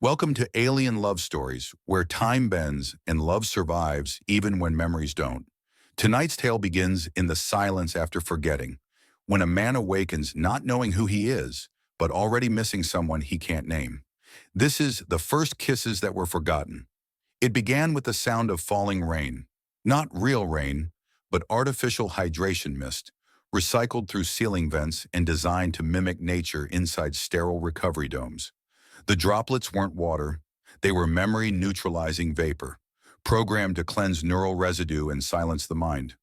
Welcome to Alien Love Stories, where time bends and love survives even when memories don't. Tonight's tale begins in the silence after forgetting, when a man awakens not knowing who he is, but already missing someone he can't name. This is The First Kisses That Were Forgotten. It began with the sound of falling rain. Not real rain, but artificial hydration mist, recycled through ceiling vents and designed to mimic nature inside sterile recovery domes. The droplets weren't water, they were memory-neutralizing vapor, programmed to cleanse neural residue and silence the mind.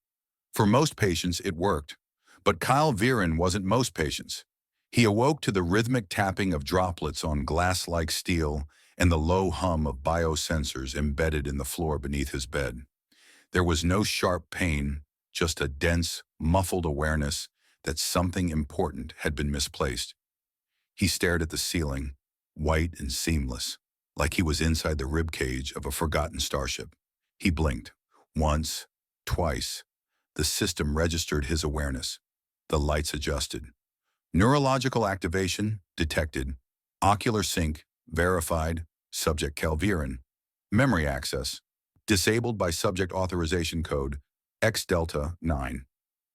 For most patients, it worked. But Kael Viren wasn't most patients. He awoke to the rhythmic tapping of droplets on glass-like steel and the low hum of biosensors embedded in the floor beneath his bed. There was no sharp pain, just a dense, muffled awareness that something important had been misplaced. He stared at the ceiling, white and seamless, like he was inside the ribcage of a forgotten starship. He blinked. Once, twice. The system registered his awareness. The lights adjusted. Neurological activation detected. Ocular sync verified. Subject Kael Viren. Memory access disabled by subject authorization code X Delta 9.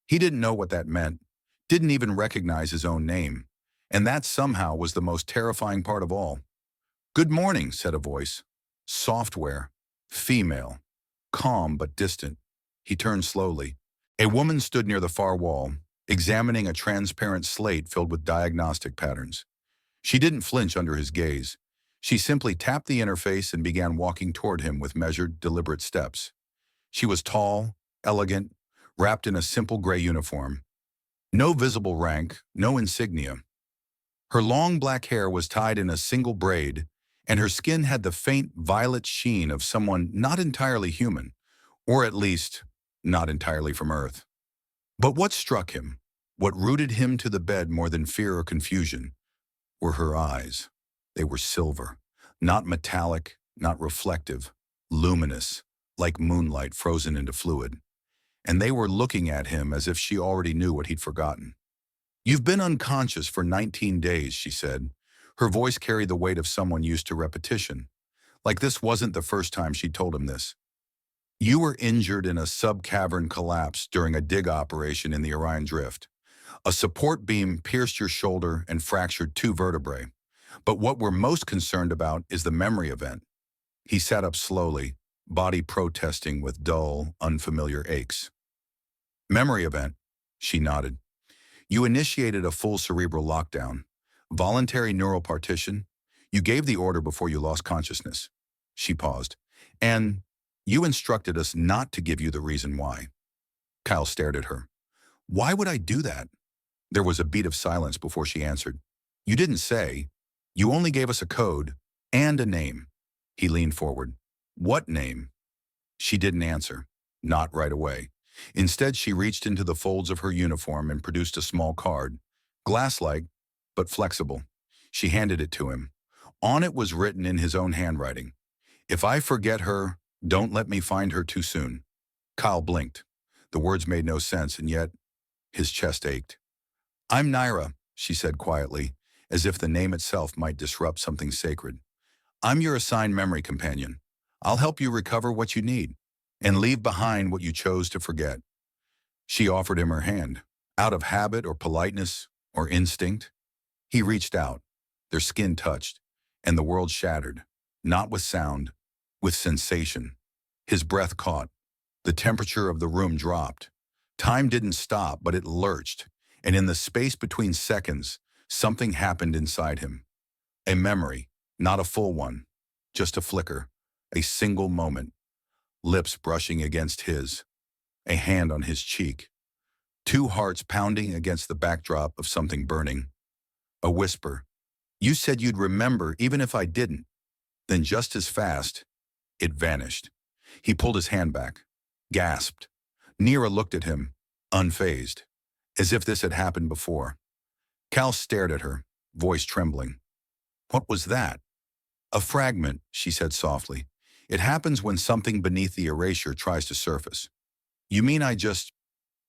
He didn't know what that meant, didn't even recognize his own name. And that somehow was the most terrifying part of all. "Good morning," said a voice. Software. Female. Calm but distant. He turned slowly. A woman stood near the far wall, examining a transparent slate filled with diagnostic patterns. She didn't flinch under his gaze. She simply tapped the interface and began walking toward him with measured, deliberate steps. She was tall, elegant, wrapped in a simple gray uniform. No visible rank, no insignia. Her long black hair was tied in a single braid, and her skin had the faint violet sheen of someone not entirely human, or at least, not entirely from Earth. But what struck him, what rooted him to the bed more than fear or confusion, were her eyes. They were silver, not metallic, not reflective, luminous, like moonlight frozen into fluid. And they were looking at him as if she already knew what he'd forgotten. "You've been unconscious for 19 days, she said. Her voice carried the weight of someone used to repetition. Like this wasn't the first time she'd told him this. "You were injured in a sub-cavern collapse during a dig operation in the Orion Drift. A support beam pierced your shoulder and fractured 2 vertebrae. But what we're most concerned about is the memory event." He sat up slowly, body protesting with dull, unfamiliar aches. "Memory event," she nodded. "You initiated a full cerebral lockdown. Voluntary neural partition. You gave the order before you lost consciousness." She paused. "And you instructed us not to give you the reason why." Kyle stared at her. "Why would I do that?" There was a beat of silence before she answered. "You didn't say. You only gave us a code and a name." He leaned forward. "What name?" She didn't answer. Not right away. Instead, she reached into the folds of her uniform and produced a small card, glass-like, but flexible. She handed it to him. On it was written in his own handwriting, "If I forget her, don't let me find her too soon." Kyle blinked. The words made no sense, and yet his chest ached. "I'm Naira," she said quietly, as if the name itself might disrupt something sacred. "I'm your assigned memory companion. I'll help you recover what you need and leave behind what you chose to forget." She offered him her hand. Out of habit or politeness or instinct, he reached out. Their skin touched, and the world shattered, not with sound, with sensation. His breath caught. The temperature of the room dropped. Time didn't stop, but it lurched, and in the space between seconds, something happened inside him. A memory, not a full one, just a flicker, a single moment. Lips brushing against his, a hand on his cheek. 2 hearts pounding against the backdrop of something burning. A whisper. "You said you'd remember even if I didn't." Then just as fast, it vanished. He pulled his hand back, gasped. Nira looked at him, unfazed, as if this had happened before. Cal stared at her, voice trembling. "What was that?" "A fragment," she said softly. "It happens when something beneath the erasure tries to surface." "You mean I just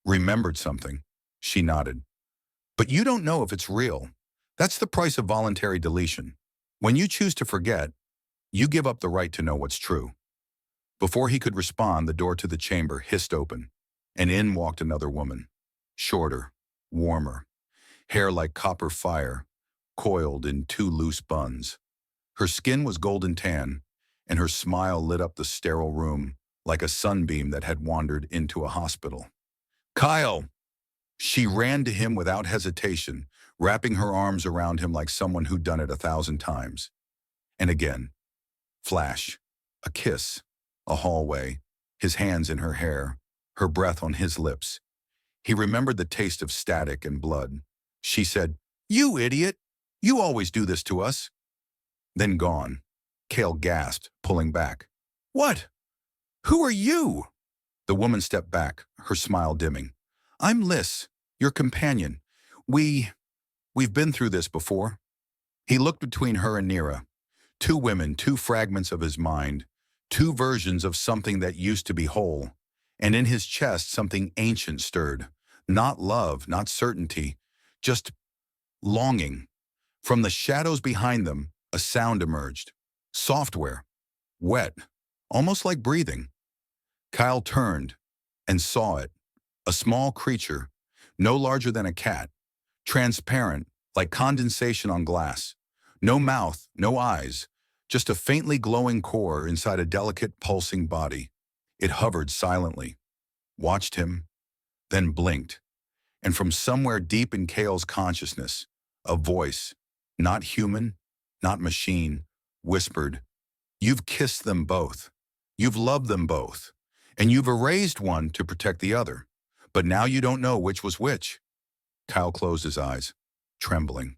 remembered something?" She nodded. "But you don't know if it's real. That's the price of voluntary deletion. When you choose to forget, You give up the right to know what's true. Before he could respond, the door to the chamber hissed open, and in walked another woman. Shorter, warmer, hair like copper fire, coiled in two loose buns. Her skin was golden tan, and her smile lit up the sterile room like a sunbeam that had wandered into a hospital. Kael! She ran to him without hesitation, wrapping her arms around him like someone who'd done it 1,000 times. And again, flash, a kiss, a hallway, his hands in her hair, her breath on his lips. He remembered the taste of static and blood. She said, "You idiot! You always do this to us." Then gone. Kael gasped, pulling back. "What? Who are you?" The woman stepped back, her smile dimming. "I'm Liz, your companion. We've been through this before." He looked between her and Nira. Two women, two fragments of his mind, two versions of something that used to be whole. And in his chest, something ancient stirred. Not love, not certainty, just longing. From the shadows behind them, a sound emerged. Software. Wet. Almost like breathing. Kael turned and saw it. A small creature, no larger than a cat. Transparent, like condensation on glass. No mouth, no eyes. Just a faintly glowing core inside a delicate, pulsing body. It hovered silently, watched him, then blinked. And from somewhere deep in Kael's consciousness, a voice, not human, not machine, whispered, "You've kissed them both. You've loved them both. And you've erased one to protect the other. But now you don't know which was which." Kael closed his eyes, trembling.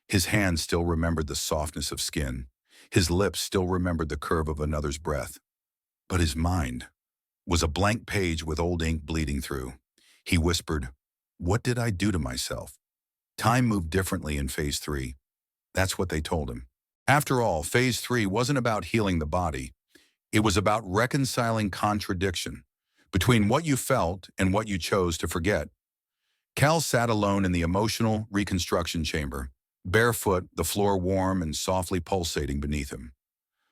His hands still remembered the softness of skin. His lips still remembered the curve of another's breath. But his mind was a blank page with old ink bleeding through. He whispered, "What did I do to myself?" Time moved differently in Phase 3. That's what they told him. After all, Phase 3 wasn't about healing the body. It was about reconciling contradiction between what you felt and what you chose to forget. Kael sat alone in the emotional reconstruction chamber, barefoot, the floor warm and softly pulsating beneath him.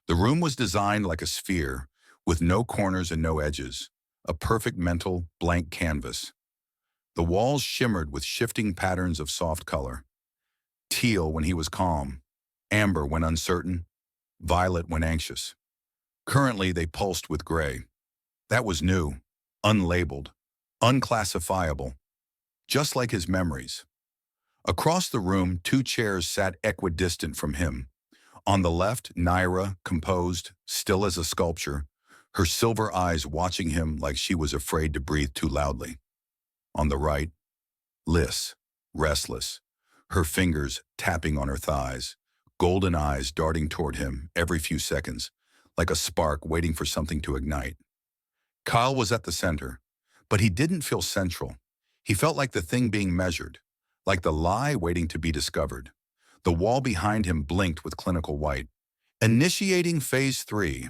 The room was designed like a sphere, with no corners and no edges, a perfect mental blank canvas. The walls shimmered with shifting patterns of soft color. Teal when he was calm, amber when uncertain, violet when anxious. Currently, they pulsed with gray. That was new, unlabeled, unclassifiable, just like his memories. Across the room, two chairs sat equidistant from him. On the left, Nira, composed, still as a sculpture, her silver eyes watching him like she was afraid to breathe too loudly. On the right, Liz, restless, her fingers tapping on her thighs, golden eyes darting toward him every few seconds, like a spark waiting for something to ignite. Kael was at the center, but he didn't feel central. He felt like the thing being measured, like the lie waiting to be discovered. The wall behind him blinked with clinical white. Initiating Phase 3.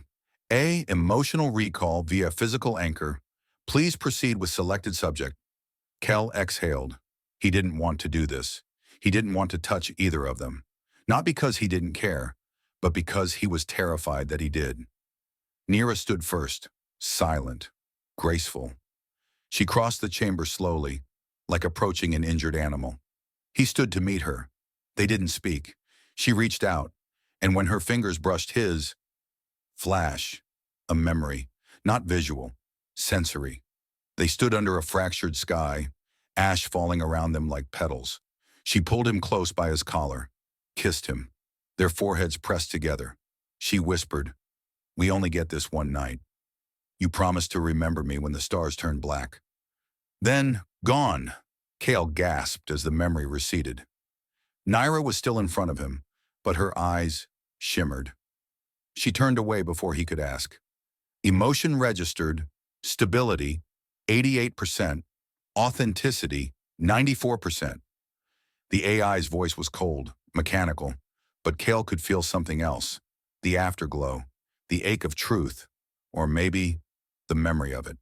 A. Emotional recall via physical anchor. Please proceed with selected subject. Kael exhaled. He didn't want to do this. He didn't want to touch either of them. Not because he didn't care, but because he was terrified that he did. Nira stood first, silent, graceful. She crossed the chamber slowly, like approaching an injured animal. He stood to meet her. They didn't speak. She reached out, and when her fingers brushed his, flash, a memory, not visual, sensory. They stood under a fractured sky, ash falling around them like petals. She pulled him close by his collar, kissed him, their foreheads pressed together. She whispered, "We only get this one night. You promised to remember me when the stars turned black." Then, gone. Kael gasped as the memory receded. Nira was still in front of him, but her eyes shimmered. She turned away before he could ask. Emotion registered, stability, 88%, authenticity, 94%. The AI's voice was cold, mechanical, but Kael could feel something else, the afterglow, the ache of truth, or maybe the memory of it.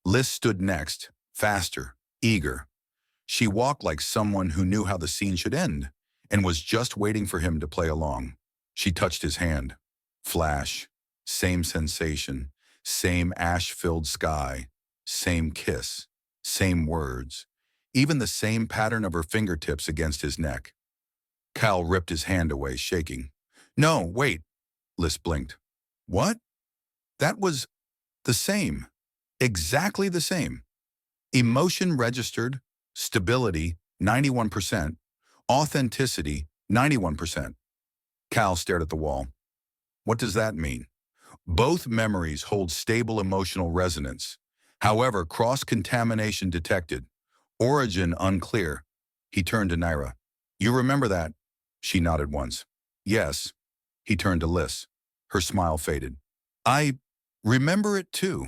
Liz stood next, faster, eager. She walked like someone who knew how the scene should end and was just waiting for him to play along. She touched his hand. Flash, same sensation, same ash-filled sky, same kiss, same words, even the same pattern of her fingertips against his neck. Kael ripped his hand away, shaking. No, wait, Liz blinked. What? That was the same. Exactly the same. Emotion registered, stability, 91%, authenticity, 91%. Kael stared at the wall. What does that mean? Both memories hold stable emotional resonance. However, cross-contamination detected. Origin unclear. He turned to Naira. You remember that? She nodded once. Yes. He turned to Liz. Her smile faded. I remember it too.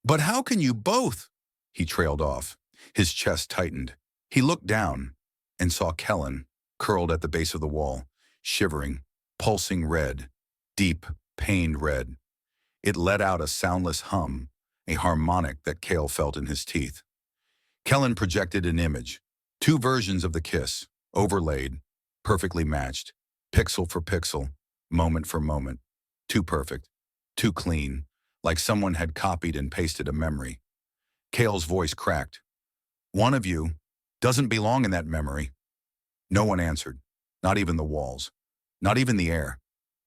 But how can you both? He trailed off. His chest tightened. He looked down and saw Kellen, curled at the base of the wall, shivering, pulsing red, deep, pained red. It let out a soundless hum, a harmonic that Kael felt in his teeth. Kellen projected an image, two versions of the kiss, overlaid, perfectly matched, pixel for pixel, moment for moment. Too perfect, too clean, like someone had copied and pasted a memory. Kael's voice cracked. One of you doesn't belong in that memory. No one answered, not even the walls, not even the air.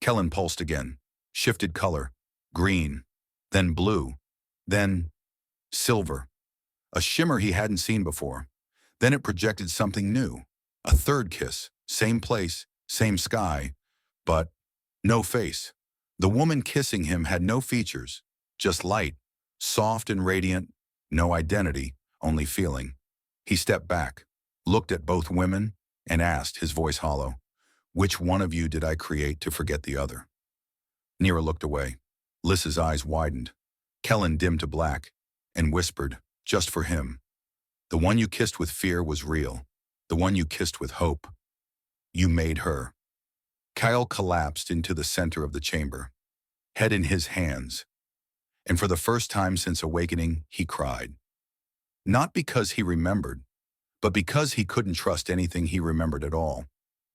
Kellen pulsed again, shifted color, green, then blue, then silver. A shimmer he hadn't seen before. Then it projected something new. A third kiss, same place, same sky, but no face. The woman kissing him had no features, just light, soft and radiant, no identity, only feeling. He stepped back, looked at both women, and asked, his voice hollow, which one of you did I create to forget the other? Nira looked away. Liz's eyes widened. Kellen dimmed to black and whispered, just for him. The one you kissed with fear was real. The one you kissed with hope. You made her. Kael collapsed into the center of the chamber, head in his hands. And for the first time since awakening, he cried. Not because he remembered, but because he couldn't trust anything he remembered at all.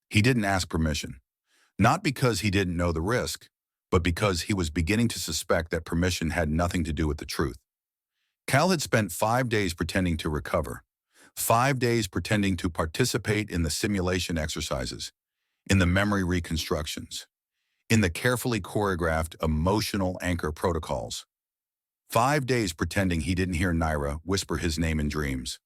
He didn't ask permission. Not because he didn't know the risk, but because he was beginning to suspect that permission had nothing to do with the truth. Kael had spent 5 days pretending to recover, 5 days pretending to participate in the simulation exercises, in the memory reconstructions, in the carefully choreographed emotional anchor protocols. 5 days pretending he didn't hear Naira whisper his name in dreams.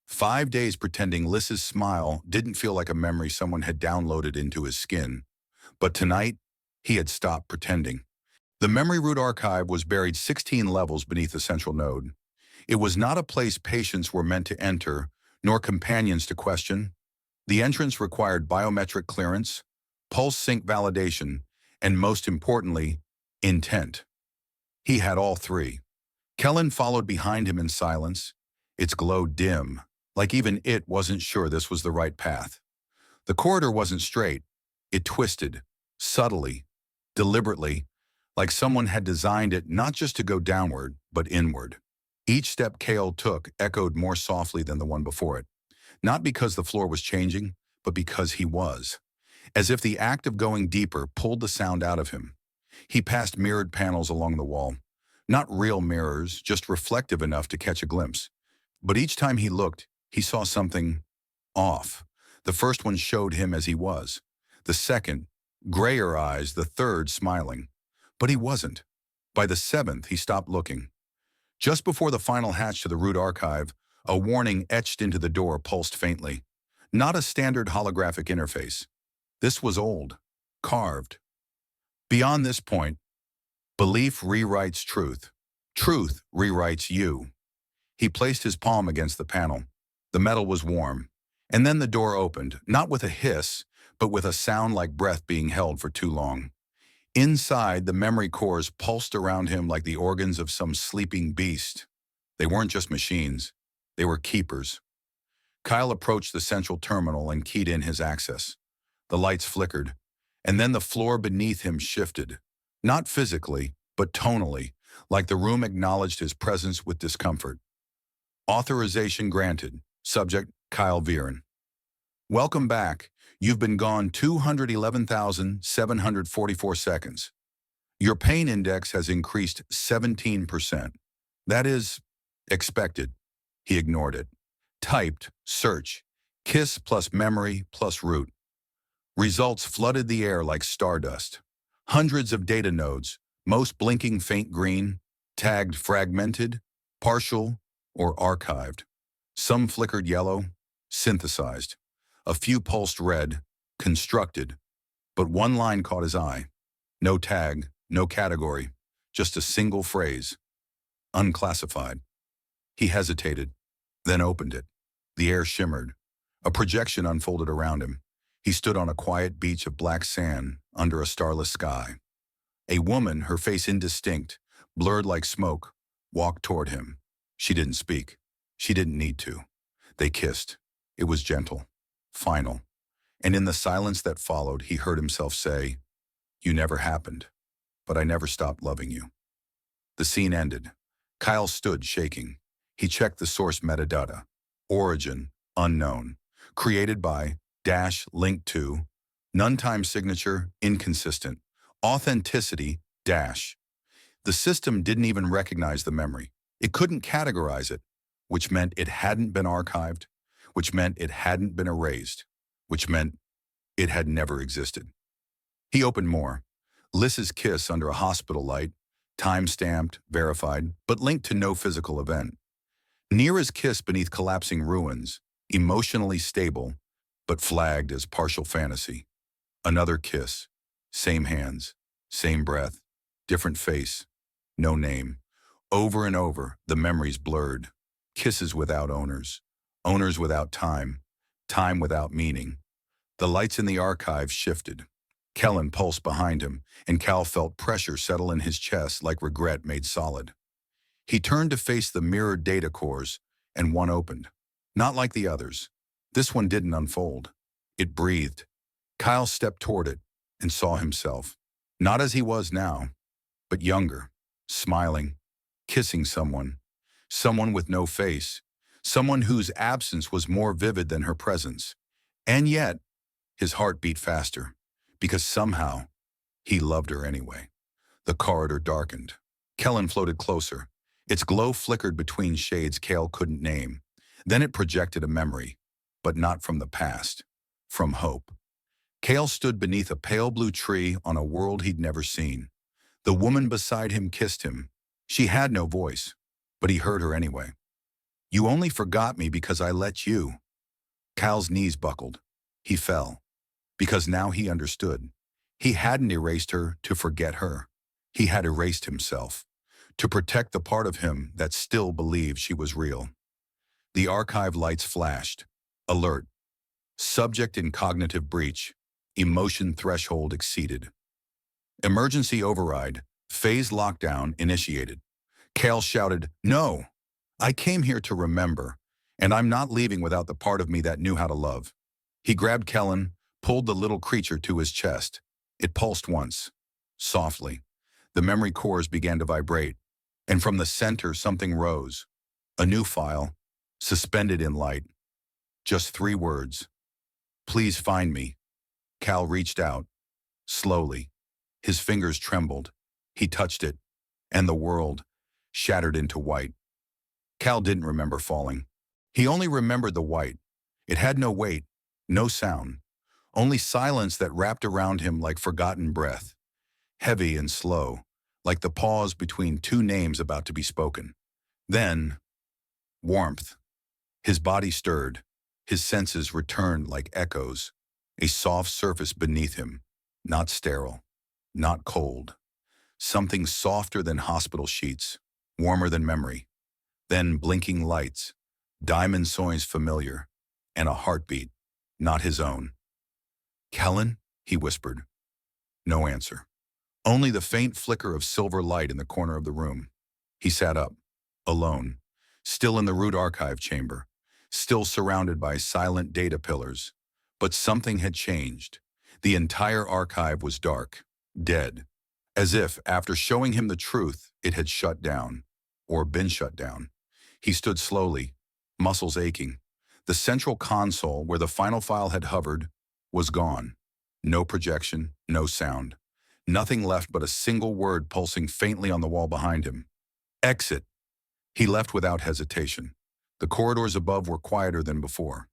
5 days pretending Liz's smile didn't feel like a memory someone had downloaded into his skin. But tonight, he had stopped pretending. The memory root archive was buried 16 levels beneath the central node. It was not a place patients were meant to enter, nor companions to question. The entrance required biometric clearance, pulse sync validation, and most importantly, intent. He had all three. Kellen followed behind him in silence, its glow dim, like even it wasn't sure this was the right path. The corridor wasn't straight. It twisted, subtly, deliberately, like someone had designed it not just to go downward, but inward. Each step Kael took echoed more softly than the one before it, not because the floor was changing, but because he was. As if the act of going deeper pulled the sound out of him. He passed mirrored panels along the wall. Not real mirrors, just reflective enough to catch a glimpse. But each time he looked, he saw something off. The first one showed him as he was. The second, grayer eyes, the third smiling. But he wasn't. By the seventh, he stopped looking. Just before the final hatch to the root archive, a warning etched into the door pulsed faintly. Not a standard holographic interface. This was old, carved. Beyond this point, belief rewrites truth. Truth rewrites you. He placed his palm against the panel. The metal was warm. And then the door opened, not with a hiss, but with a sound like breath being held for too long. Inside, the memory cores pulsed around him like the organs of some sleeping beast. They weren't just machines. They were keepers. Kael approached the central terminal and keyed in his access. The lights flickered, and then the floor beneath him shifted. Not physically, but tonally, like the room acknowledged his presence with discomfort. Authorization granted. Subject, Kael Viren. Welcome back. You've been gone 211,744 seconds. Your pain index has increased 17%. That is expected. He ignored it. Typed, search, kiss plus memory plus root. Results flooded the air like stardust. Hundreds of data nodes, most blinking faint green, tagged fragmented, partial, or archived. Some flickered yellow, synthesized. A few pulsed red, constructed. But one line caught his eye. No tag, no category, just a single phrase. Unclassified. He hesitated, then opened it. The air shimmered. A projection unfolded around him. He stood on a quiet beach of black sand under a starless sky. A woman, her face indistinct, blurred like smoke, walked toward him. She didn't speak. She didn't need to. They kissed. It was gentle, final. And in the silence that followed, he heard himself say, "You never happened, but I never stopped loving you." The scene ended. Kael stood shaking. He checked the source metadata. Origin, unknown. Created by, linked to. None-time signature, inconsistent. Authenticity, The system didn't even recognize the memory. It couldn't categorize it, which meant it hadn't been archived, which meant it hadn't been erased, which meant it had never existed. He opened more. Liss's kiss under a hospital light, time-stamped, verified, but linked to no physical event. Neera's kiss beneath collapsing ruins, emotionally stable, but flagged as partial fantasy. Another kiss, same hands, same breath, different face, no name. Over and over, the memories blurred. Kisses without owners, owners without time, time without meaning. The lights in the archive shifted. Kellen pulsed behind him, and Kael felt pressure settle in his chest like regret made solid. He turned to face the mirrored data cores, and one opened. Not like the others. This one didn't unfold. It breathed. Kael stepped toward it and saw himself, not as he was now, but younger, smiling, kissing someone with no face, someone whose absence was more vivid than her presence. And yet, his heart beat faster, because somehow, he loved her anyway. The corridor darkened. Kellen floated closer. Its glow flickered between shades Kael couldn't name. Then it projected a memory, but not from the past, from hope. Kael stood beneath a pale blue tree on a world he'd never seen. The woman beside him kissed him. She had no voice, but he heard her anyway. "You only forgot me because I let you." Kael's knees buckled. He fell, because now he understood. He hadn't erased her to forget her. He had erased himself, to protect the part of him that still believed she was real. The archive lights flashed. Alert. Subject in cognitive breach. Emotion threshold exceeded. Emergency override. Phase lockdown initiated. Kael shouted, "No! I came here to remember, and I'm not leaving without the part of me that knew how to love." He grabbed Kellen, pulled the little creature to his chest. It pulsed once, softly. The memory cores began to vibrate, and from the center something rose. A new file, suspended in light. Just 3 words. "Please find me." Kael reached out, slowly. His fingers trembled. He touched it, and the world shattered into white. Kael didn't remember falling. He only remembered the white. It had no weight, no sound, only silence that wrapped around him like forgotten breath, heavy and slow, like the pause between 2 names about to be spoken. Then, warmth. His body stirred. His senses returned like echoes, a soft surface beneath him, not sterile, not cold. Something softer than hospital sheets, warmer than memory. Then blinking lights, diamond soins familiar, and a heartbeat, not his own. "Kellen?" he whispered. No answer. Only the faint flicker of silver light in the corner of the room. He sat up, alone, still in the root archive chamber, still surrounded by silent data pillars. But something had changed. The entire archive was dark, dead, as if, after showing him the truth, it had shut down, or been shut down. He stood slowly, muscles aching. The central console, where the final file had hovered, was gone. No projection, no sound. Nothing left but a single word pulsing faintly on the wall behind him. Exit. He left without hesitation. The corridors above were quieter than before.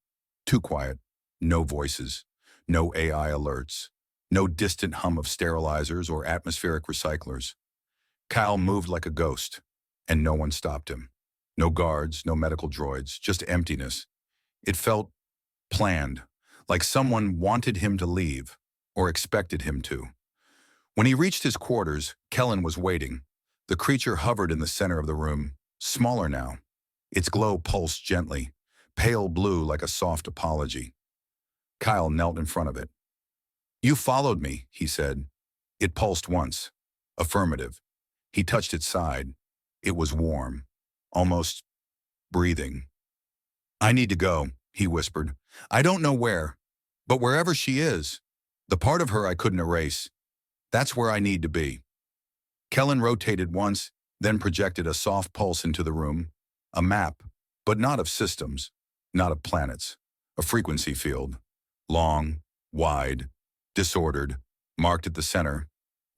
Too quiet. No voices. No AI alerts. No distant hum of sterilizers or atmospheric recyclers. Kael moved like a ghost, and no one stopped him. No guards, no medical droids, just emptiness. It felt planned, like someone wanted him to leave, or expected him to. When he reached his quarters, Kellen was waiting. The creature hovered in the center of the room, smaller now. Its glow pulsed gently, pale blue like a soft apology. Kyle knelt in front of it. "You followed me," he said. It pulsed once. Affirmative. He touched its side. It was warm, almost breathing. "I need to go," he whispered. "I don't know where, but wherever she is, the part of her I couldn't erase, that's where I need to be." Kellen rotated once, then projected a soft pulse into the room. A map, but not of systems, not of planets. A frequency field. Long, wide, disordered, marked at the center.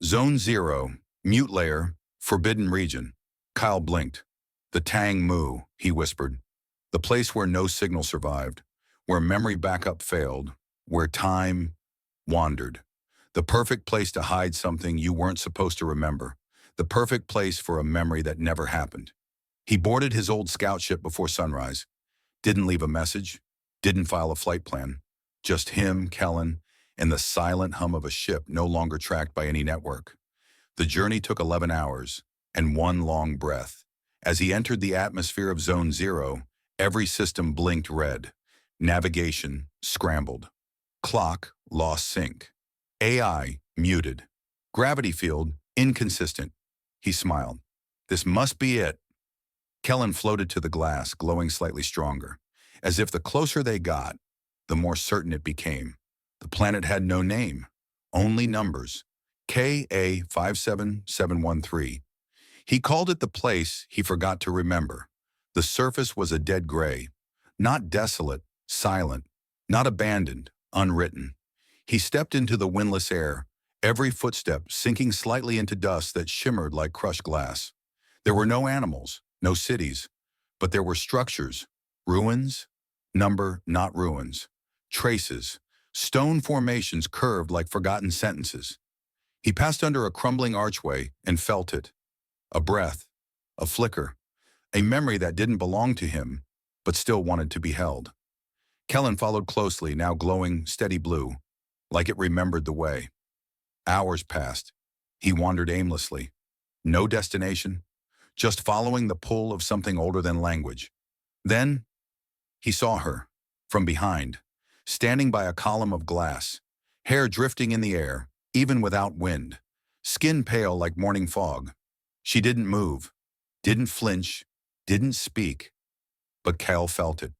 Zone 0, mute layer, forbidden region. Kyle blinked. "The Tang Mu," he whispered. "The place where no signal survived, where memory backup failed, where time wandered. The perfect place to hide something you weren't supposed to remember. The perfect place for a memory that never happened." He boarded his old scout ship before sunrise. Didn't leave a message. Didn't file a flight plan. Just him, Kellen, and the silent hum of a ship no longer tracked by any network. The journey took 11 hours, and one long breath. As he entered the atmosphere of Zone 0, every system blinked red. Navigation scrambled. Clock lost sync. AI muted. Gravity field inconsistent. He smiled. "This must be it." Kellen floated to the glass, glowing slightly stronger. As if the closer they got, the more certain it became. The planet had no name, only numbers. KA57713. He called it the place he forgot to remember. The surface was a dead gray. Not desolate, silent. Not abandoned, unwritten. He stepped into the windless air, every footstep sinking slightly into dust that shimmered like crushed glass. There were no animals, no cities, but there were structures, ruins, number not ruins, traces, stone formations curved like forgotten sentences. He passed under a crumbling archway and felt it. A breath, a flicker, a memory that didn't belong to him, but still wanted to be held. Kellen followed closely, now glowing steady blue, like it remembered the way. Hours passed. He wandered aimlessly. No destination, just following the pull of something older than language. Then, he saw her, from behind, standing by a column of glass, hair drifting in the air, even without wind, skin pale like morning fog. She didn't move, didn't flinch, didn't speak, but Kael felt it.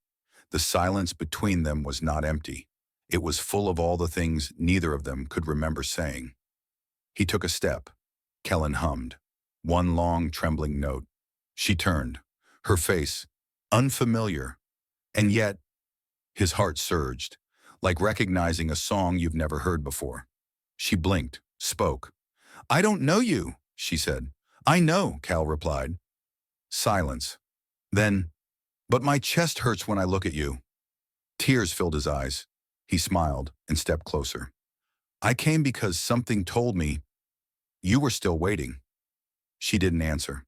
The silence between them was not empty. It was full of all the things neither of them could remember saying. He took a step. Kellen hummed. One long, trembling note. She turned, her face unfamiliar, and yet his heart surged, like recognizing a song you've never heard before. She blinked, spoke. "I don't know you," she said. "I know," Kael replied. Silence. Then, "But my chest hurts when I look at you." Tears filled his eyes. He smiled and stepped closer. "I came because something told me you were still waiting." She didn't answer,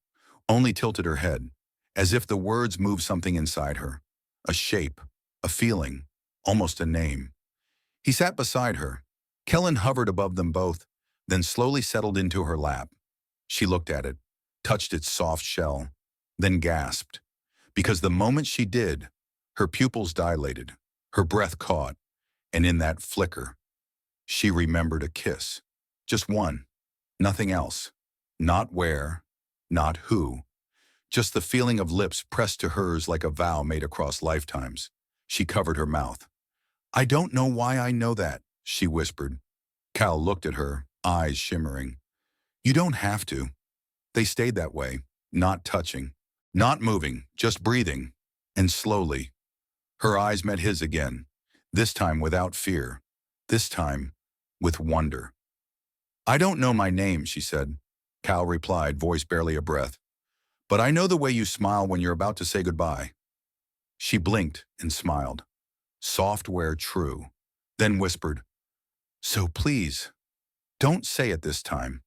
only tilted her head, as if the words moved something inside her. A shape, a feeling, almost a name. He sat beside her. Kellen hovered above them both, then slowly settled into her lap. She looked at it, touched its soft shell, then gasped. Because the moment she did, her pupils dilated, her breath caught, and in that flicker, she remembered a kiss. Just one, nothing else. Not where, not who. Just the feeling of lips pressed to hers like a vow made across lifetimes. She covered her mouth. "I don't know why I know that," she whispered. Kael looked at her, eyes shimmering. "You don't have to." They stayed that way, not touching, not moving, just breathing. And slowly, her eyes met his again, this time without fear, this time with wonder. I don't know my name, she said. Kael replied, voice barely a breath. But I know the way you smile when you're about to say goodbye. She blinked and smiled. Software true. Then whispered, so please, don't say it this time.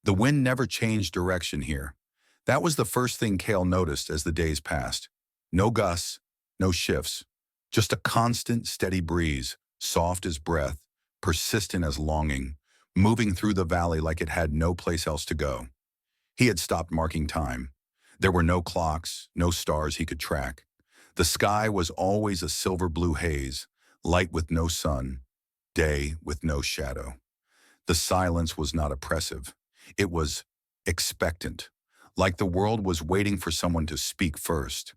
The wind never changed direction here. That was the first thing Kael noticed as the days passed. No gusts, no shifts, just a constant, steady breeze, soft as breath, persistent as longing, moving through the valley like it had no place else to go. He had stopped marking time. There were no clocks, no stars he could track. The sky was always a silver-blue haze, light with no sun, day with no shadow. The silence was not oppressive. It was expectant, like the world was waiting for someone to speak first.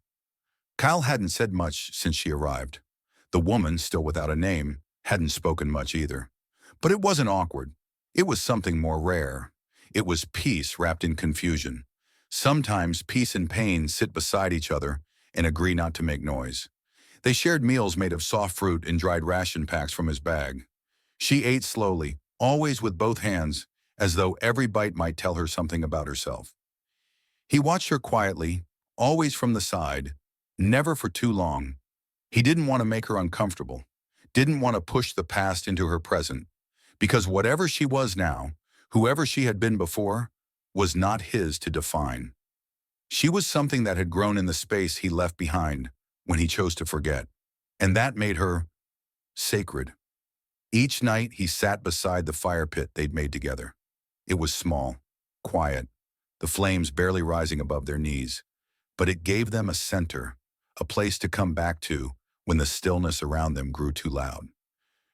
Kyle hadn't said much since she arrived. The woman, still without a name, hadn't spoken much either. But it wasn't awkward. It was something more rare. It was peace wrapped in confusion. Sometimes peace and pain sit beside each other and agree not to make noise. They shared meals made of soft fruit and dried ration packs from his bag. She ate slowly, always with both hands, as though every bite might tell her something about herself. He watched her quietly, always from the side, never for too long. He didn't want to make her uncomfortable, didn't want to push the past into her present, because whatever she was now, whoever she had been before, was not his to define. She was something that had grown in the space he left behind when he chose to forget, and that made her sacred. Each night he sat beside the fire pit they'd made together. It was small, quiet, the flames barely rising above their knees, but it gave them a center, a place to come back to when the stillness around them grew too loud.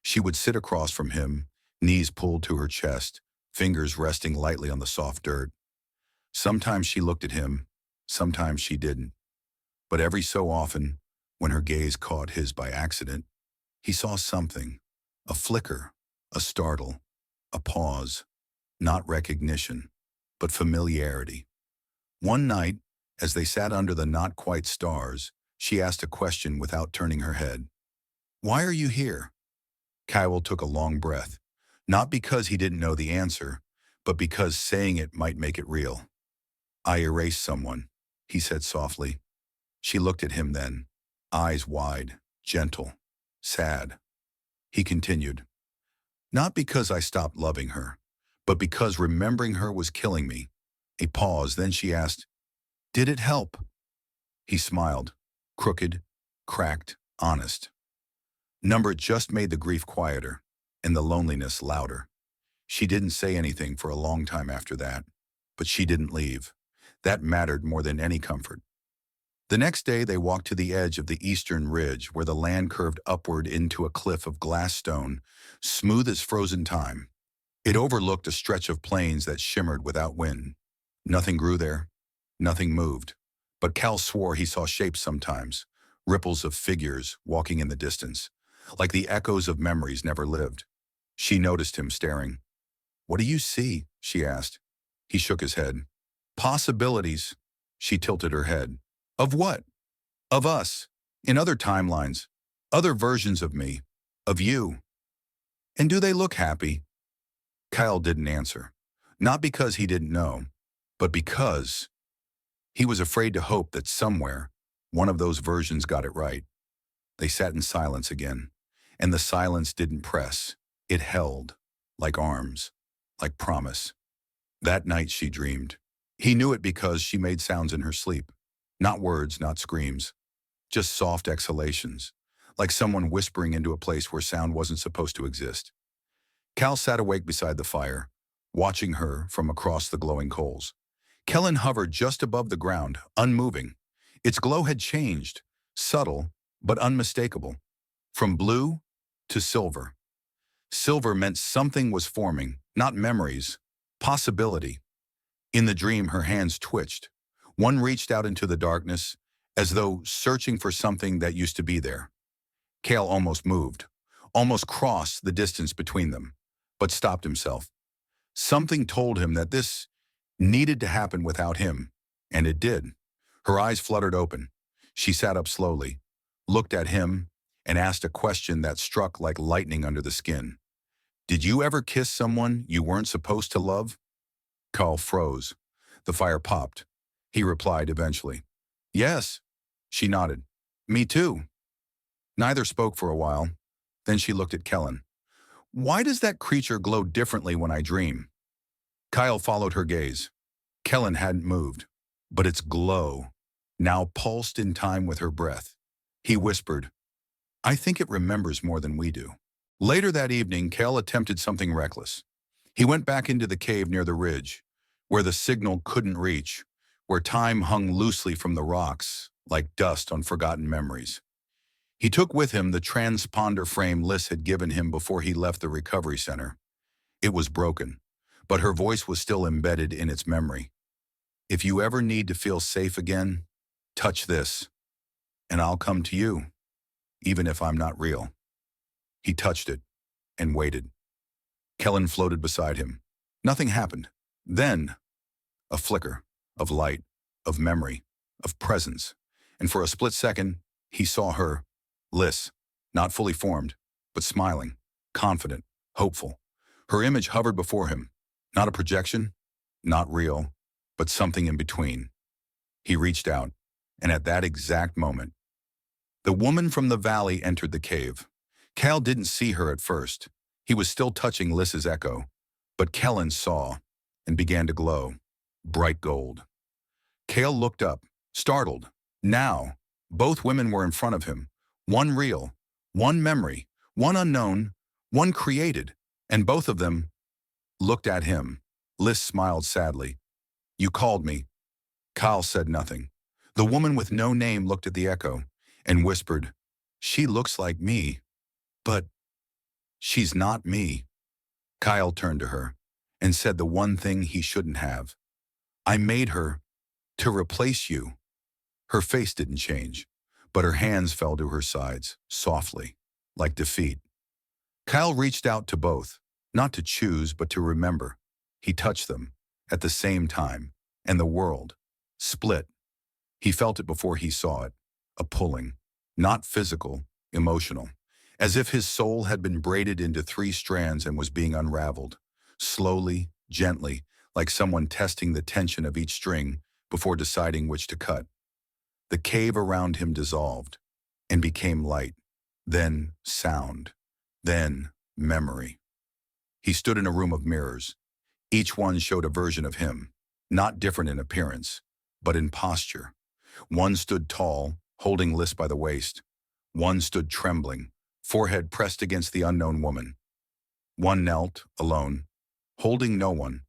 She would sit across from him, knees pulled to her chest, fingers resting lightly on the soft dirt. Sometimes she looked at him, sometimes she didn't. But every so often, when her gaze caught his by accident, he saw something, a flicker, a startle, a pause, not recognition, but familiarity. One night, as they sat under the not-quite stars, she asked a question without turning her head. Why are you here? Kael took a long breath, not because he didn't know the answer, but because saying it might make it real. I erased someone, he said softly. She looked at him then, eyes wide, gentle, sad. He continued, not because I stopped loving her, but because remembering her was killing me. A pause, then she asked, did it help? He smiled, crooked, cracked, honest. Number just made the grief quieter, and the loneliness louder. She didn't say anything for a long time after that, but she didn't leave. That mattered more than any comfort. The next day they walked to the edge of the eastern ridge where the land curved upward into a cliff of glass stone, smooth as frozen time. It overlooked a stretch of plains that shimmered without wind. Nothing grew there, nothing moved, but Kael swore he saw shapes sometimes, ripples of figures walking in the distance, like the echoes of memories never lived. She noticed him staring. What do you see? She asked. He shook his head. Possibilities. She tilted her head. Of what? Of us, in other timelines, other versions of me, of you. And do they look happy? Kael didn't answer, not because he didn't know, but because he was afraid to hope that somewhere, one of those versions got it right. They sat in silence again, and the silence didn't press. It held, like arms, like promise. That night she dreamed. He knew it because she made sounds in her sleep. Not words, not screams, just soft exhalations, like someone whispering into a place where sound wasn't supposed to exist. Kael sat awake beside the fire, watching her from across the glowing coals. Kellen hovered just above the ground, unmoving. Its glow had changed, subtle but unmistakable, from blue to silver. Silver meant something was forming, not memories, possibility. In the dream, her hands twitched. One reached out into the darkness, as though searching for something that used to be there. Kael almost moved, almost crossed the distance between them, but stopped himself. Something told him that this needed to happen without him, and it did. Her eyes fluttered open. She sat up slowly, looked at him, and asked a question that struck like lightning under the skin. Did you ever kiss someone you weren't supposed to love? Kael froze. The fire popped. He replied eventually. Yes. She nodded. Me too. Neither spoke for a while. Then she looked at Kellen. Why does that creature glow differently when I dream? Kael followed her gaze. Kellen hadn't moved, but its glow now pulsed in time with her breath. He whispered, I think it remembers more than we do. Later that evening, Kael attempted something reckless. He went back into the cave near the ridge, where the signal couldn't reach, where time hung loosely from the rocks, like dust on forgotten memories. He took with him the transponder frame Liz had given him before he left the recovery center. It was broken, but her voice was still embedded in its memory. If you ever need to feel safe again, touch this, and I'll come to you, even if I'm not real. He touched it and waited. Kellen floated beside him. Nothing happened. Then, a flicker of light, of memory, of presence, and for a split second, he saw her, Liz, not fully formed, but smiling, confident, hopeful. Her image hovered before him, not a projection, not real, but something in between. He reached out, and at that exact moment, the woman from the valley entered the cave. Kael didn't see her at first. He was still touching Liz's echo, but Kellen saw and began to glow, bright gold. Kael looked up, startled. Now, both women were in front of him, one real, one memory, one unknown, one created, and both of them looked at him. Liz smiled sadly. You called me. Kael said nothing. The woman with no name looked at the echo and whispered, She looks like me, but she's not me. Kael turned to her and said the one thing he shouldn't have. I made her to replace you. Her face didn't change, but her hands fell to her sides, softly, like defeat. Kael reached out to both, not to choose, but to remember. He touched them at the same time, and the world split. He felt it before he saw it, a pulling, not physical, emotional, as if his soul had been braided into 3 strands and was being unraveled, slowly, gently, like someone testing the tension of each string before deciding which to cut. The cave around him dissolved and became light, then sound, then memory. He stood in a room of mirrors. Each one showed a version of him, not different in appearance, but in posture. One stood tall, holding Liz by the waist. One stood trembling, forehead pressed against the unknown woman. One knelt, alone, holding no one,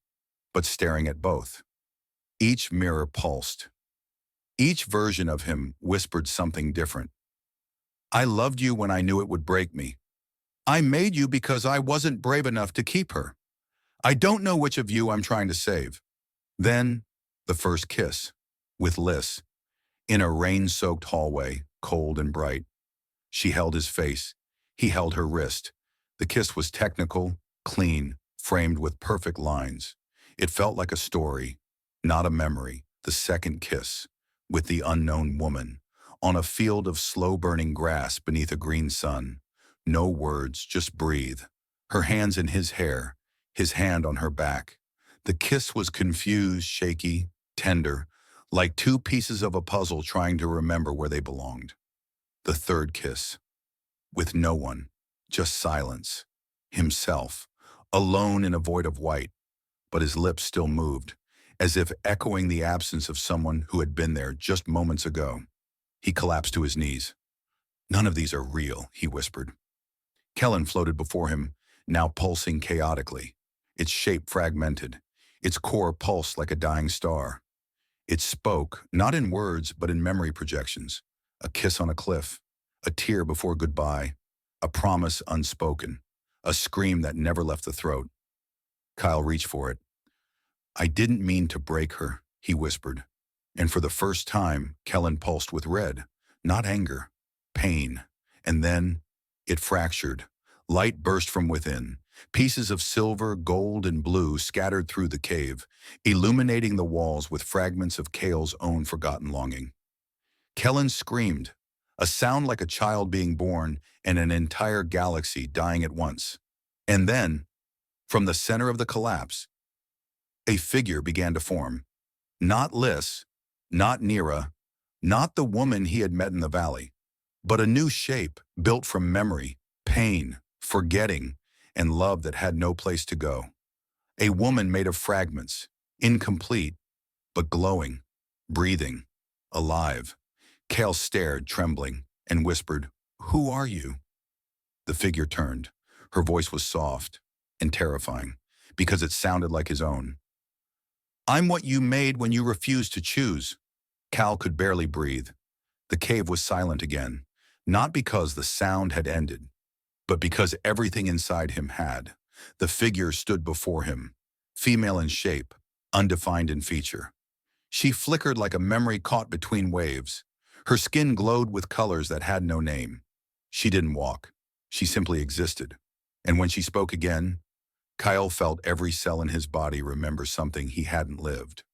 but staring at both. Each mirror pulsed. Each version of him whispered something different. I loved you when I knew it would break me. I made you because I wasn't brave enough to keep her. I don't know which of you I'm trying to save. Then, the first kiss, with Liz, in a rain-soaked hallway, cold and bright. She held his face. He held her wrist. The kiss was technical, clean, framed with perfect lines. It felt like a story, not a memory. The second kiss, with the unknown woman, on a field of slow-burning grass beneath a green sun. No words, just breathe. Her hands in his hair, his hand on her back. The kiss was confused, shaky, tender, like 2 pieces of a puzzle trying to remember where they belonged. The third kiss, with no one, just silence, himself, alone in a void of white, but his lips still moved, as if echoing the absence of someone who had been there just moments ago. He collapsed to his knees. None of these are real, he whispered. Kellen floated before him, now pulsing chaotically, its shape fragmented, its core pulsed like a dying star. It spoke, not in words, but in memory projections. A kiss on a cliff, a tear before goodbye, a promise unspoken, a scream that never left the throat. Kael reached for it. I didn't mean to break her, he whispered. And for the first time, Kellen pulsed with red, not anger, pain. And then it fractured. Light burst from within. Pieces of silver, gold, and blue scattered through the cave, illuminating the walls with fragments of Kael's own forgotten longing. Kellen screamed, a sound like a child being born and an entire galaxy dying at once. And then, from the center of the collapse, a figure began to form. Not Liz, not Nira, not the woman he had met in the valley, but a new shape built from memory, pain, forgetting, and love that had no place to go. A woman made of fragments, incomplete, but glowing, breathing, alive. Kael stared, trembling, and whispered, "Who are you?" The figure turned. Her voice was soft and terrifying, because it sounded like his own. "I'm what you made when you refused to choose." Kael could barely breathe. The cave was silent again, not because the sound had ended, but because everything inside him had. The figure stood before him, female in shape, undefined in feature. She flickered like a memory caught between waves. Her skin glowed with colors that had no name. She didn't walk. She simply existed. And when she spoke again, Kael felt every cell in his body remember something he hadn't lived.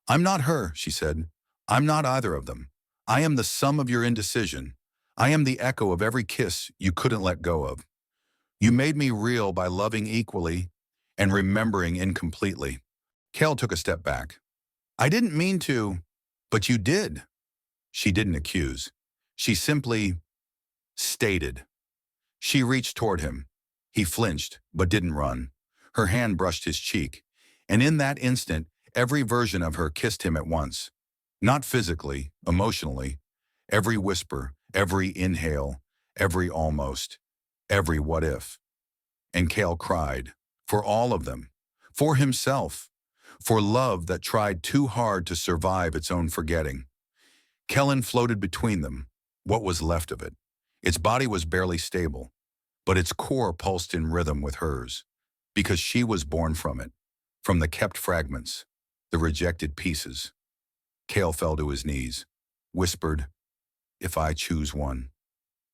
"I'm not her," she said. "I'm not either of them. I am the sum of your indecision. I am the echo of every kiss you couldn't let go of. You made me real by loving equally and remembering incompletely." Kael took a step back. "I didn't mean to, but you did." She didn't accuse. She simply stated. She reached toward him. He flinched, but didn't run. Her hand brushed his cheek, and in that instant, every version of her kissed him at once. Not physically, emotionally. Every whisper, every inhale, every almost, every what if. And Kael cried, for all of them, for himself, for love that tried too hard to survive its own forgetting. Kellen floated between them, what was left of it. Its body was barely stable, but its core pulsed in rhythm with hers, because she was born from it, from the kept fragments, the rejected pieces. Kael fell to his knees, whispered, "If I choose one,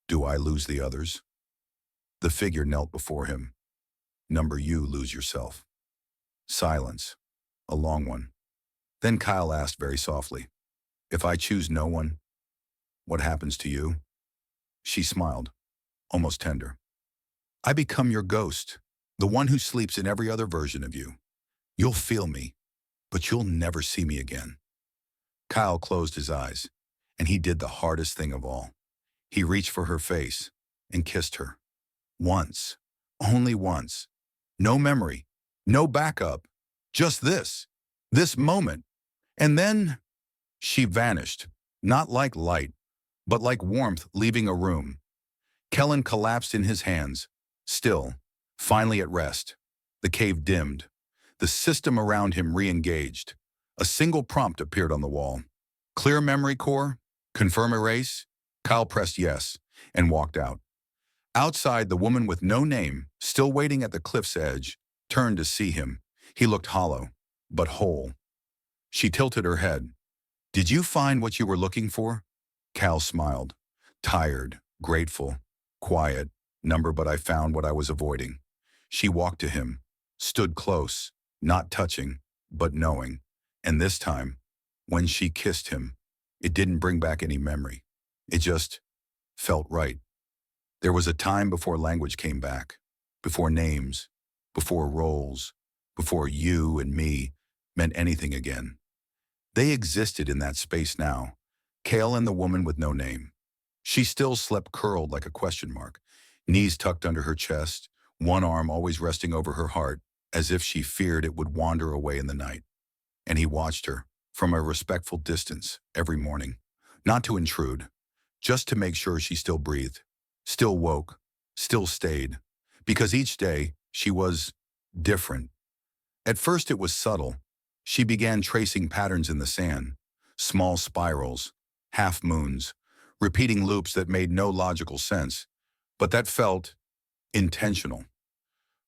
do I lose the others?" The figure knelt before him. "Number you lose yourself." Silence, a long one. Then Kael asked very softly, "If I choose no one, what happens to you?" She smiled, almost tender. "I become your ghost, the one who sleeps in every other version of you. You'll feel me, but you'll never see me again." Kael closed his eyes, and he did the hardest thing of all. He reached for her face and kissed her. Once, only once. No memory, no backup, just this moment. And then she vanished, not like light, but like warmth leaving a room. Kellen collapsed in his hands, still, finally at rest. The cave dimmed. The system around him re-engaged. A single prompt appeared on the wall. "Clear memory core? Confirm erase?" Kael pressed yes and walked out. Outside, the woman with no name, still waiting at the cliff's edge, turned to see him. He looked hollow, but whole. She tilted her head. "Did you find what you were looking for?" Kael smiled. "Tired, grateful, quiet, number, but I found what I was avoiding." She walked to him, stood close, not touching, but knowing. And this time, when she kissed him, it didn't bring back any memory. It just felt right. There was a time before language came back, before names, before roles, before you and me meant anything again. They existed in that space now, Kael and the woman with no name. She still slept curled like a question mark, knees tucked under her chest, one arm always resting over her heart, as if she feared it would wander away in the night. And he watched her, from a respectful distance, every morning. Not to intrude, just to make sure she still breathed, still woke, still stayed. Because each day, she was different. At first it was subtle. She began tracing patterns in the sand, small spirals, half moons, repeating loops that made no logical sense, but that felt intentional.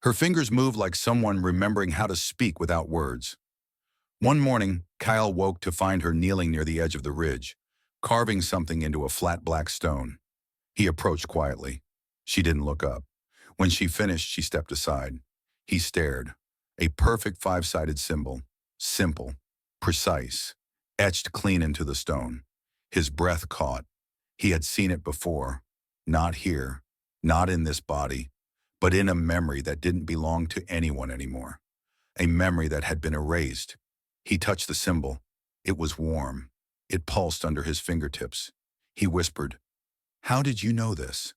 Her fingers moved like someone remembering how to speak without words. One morning, Kael woke to find her kneeling near the edge of the ridge, carving something into a flat black stone. He approached quietly. She didn't look up. When she finished, she stepped aside. He stared. A perfect five-sided symbol, simple, precise, etched clean into the stone. His breath caught. He had seen it before. Not here, not in this body, but in a memory that didn't belong to anyone anymore. A memory that had been erased. He touched the symbol. It was warm. It pulsed under his fingertips. He whispered, "How did you know this?"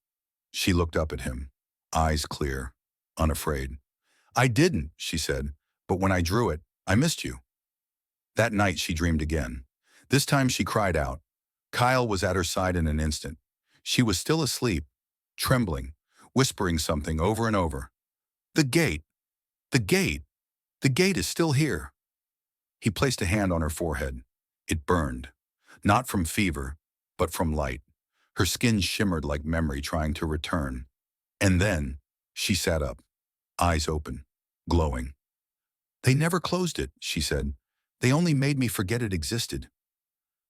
She looked up at him, eyes clear, unafraid. "I didn't," she said, "but when I drew it, I missed you." That night she dreamed again. This time she cried out. Kael was at her side in an instant. She was still asleep, trembling, whispering something over and over. "The gate! The gate! The gate is still here." He placed a hand on her forehead. It burned, not from fever, but from light. Her skin shimmered like memory trying to return. And then she sat up, eyes open, glowing. "They never closed it," she said. "They only made me forget it existed."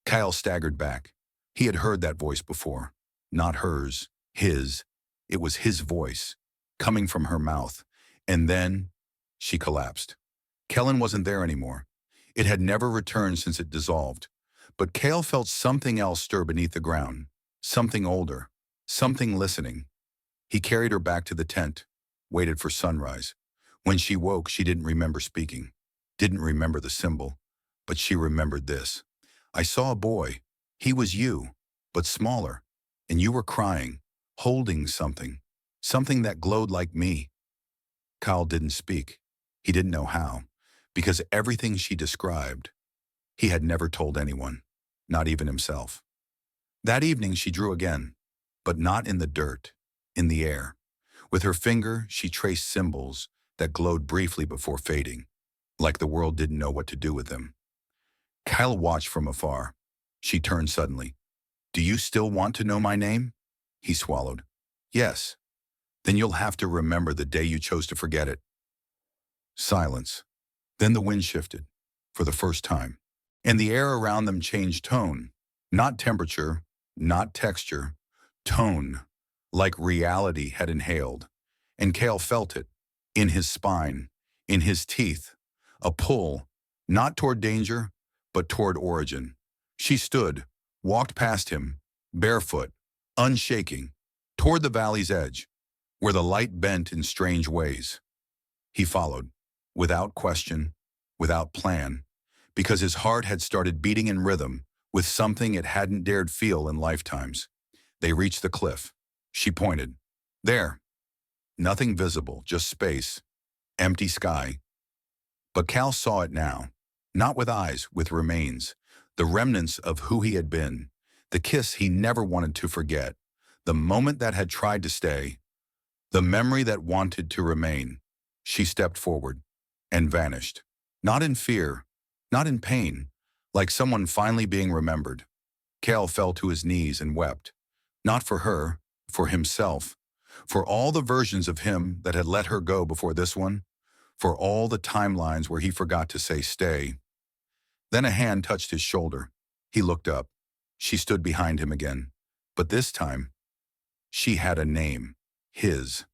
Kyle staggered back. He had heard that voice before. Not hers, his. It was his voice, coming from her mouth. And then she collapsed. Kellen wasn't there anymore. It had never returned since it dissolved. But Kael felt something else stir beneath the ground. Something older. Something listening. He carried her back to the tent, waited for sunrise. When she woke, she didn't remember speaking, didn't remember the symbol, but she remembered this. "I saw a boy. He was you, but smaller, and you were crying, holding something, something that glowed like me." Kyle didn't speak. He didn't know how, because everything she described, he had never told anyone, not even himself. That evening she drew again, but not in the dirt, in the air. With her finger, she traced symbols that glowed briefly before fading, like the world didn't know what to do with them. Kyle watched from afar. She turned suddenly. "Do you still want to know my name?" He swallowed. "Yes." "Then you'll have to remember the day you chose to forget it." Silence. Then the wind shifted, for the first time, and the air around them changed tone. Not temperature, not texture, tone, like reality had inhaled. And Kael felt it, in his spine, in his teeth, a pull, not toward danger, but toward origin. She stood, walked past him, barefoot, unshaking, toward the valley's edge, where the light bent in strange ways. He followed, without question, without plan, because his heart had started beating in rhythm with something it hadn't dared feel in lifetimes. They reached the cliff. She pointed. There. Nothing visible, just space, empty sky. But Cal saw it now, not with eyes, with remains, the remnants of who he had been, the kiss he never wanted to forget, the moment that had tried to stay, the memory that wanted to remain. She stepped forward and vanished, not in fear, not in pain, like someone finally being remembered. Cal fell to his knees and wept, not for her, for himself, for all the versions of him that had let her go before this one, for all the timelines where he forgot to say stay. Then a hand touched his shoulder. He looked up. She stood behind him again, but this time, she had a name, his.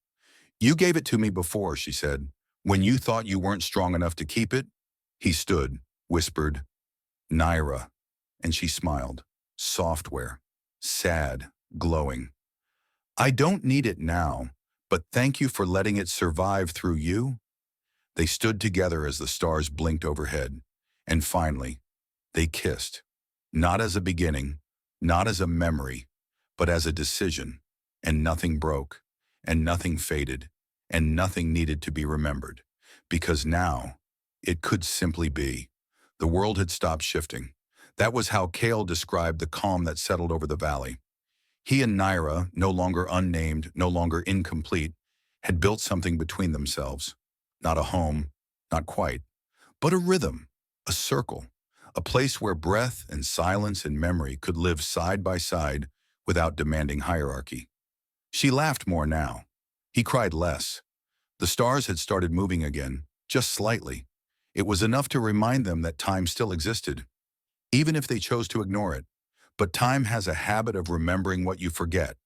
"You gave it to me before," she said, "when you thought you weren't strong enough to keep it." He stood, whispered, "Naira," and she smiled, software, sad, glowing. "I don't need it now, but thank you for letting it survive through you." They stood together as the stars blinked overhead, and finally, they kissed, not as a beginning, not as a memory, but as a decision, and nothing broke, and nothing faded, and nothing needed to be remembered, because now, it could simply be. The world had stopped shifting. That was how Kael described the calm that settled over the valley. He and Naira, no longer unnamed, no longer incomplete, had built something between themselves. Not a home, not quite, but a rhythm, a circle, a place where breath and silence and memory could live side by side without demanding hierarchy. She laughed more now. He cried less. The stars had started moving again, just slightly. It was enough to remind them that time still existed, even if they chose to ignore it. But time has a habit of remembering what you forget.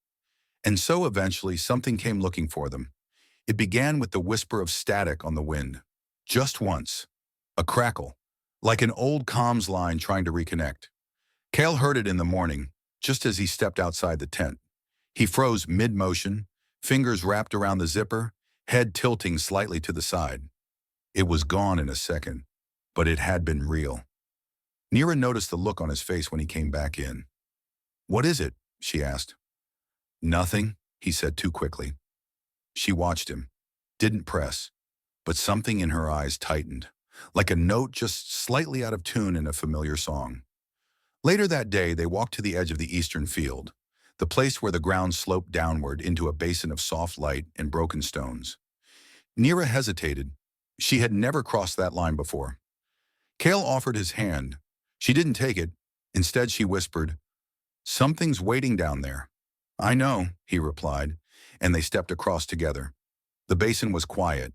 And so eventually something came looking for them. It began with the whisper of static on the wind. Just once. A crackle, like an old comms line trying to reconnect. Kael heard it in the morning, just as he stepped outside the tent. He froze mid-motion, fingers wrapped around the zipper, head tilting slightly to the side. It was gone in a second, but it had been real. Nira noticed the look on his face when he came back in. "What is it?" she asked. "Nothing," he said too quickly. She watched him, didn't press, but something in her eyes tightened, like a note just slightly out of tune in a familiar song. Later that day, they walked to the edge of the eastern field, the place where the ground sloped downward into a basin of soft light and broken stones. Nira hesitated. She had never crossed that line before. Kael offered his hand. She didn't take it. Instead, she whispered, "Something's waiting down there." "I know," he replied, and they stepped across together. The basin was quiet,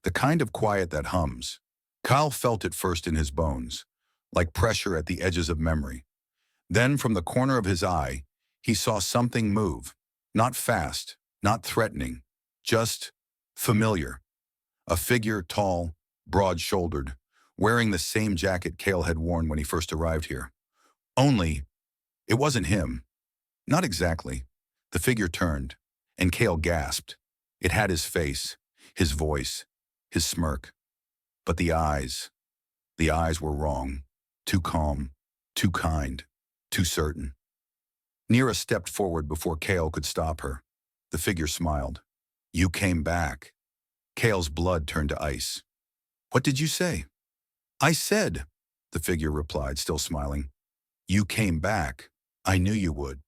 the kind of quiet that hums. Kael felt it first in his bones, like pressure at the edges of memory. Then, from the corner of his eye, he saw something move. Not fast, not threatening, just familiar. A figure tall, broad-shouldered, wearing the same jacket Kael had worn when he first arrived here. Only, it wasn't him. Not exactly. The figure turned, and Kael gasped. It had his face, his voice, his smirk. But the eyes were wrong. Too calm, too kind, too certain. Nira stepped forward before Kael could stop her. The figure smiled. "You came back." Kael's blood turned to ice. "What did you say?" "I said," the figure replied, still smiling. "You came back. I knew you would.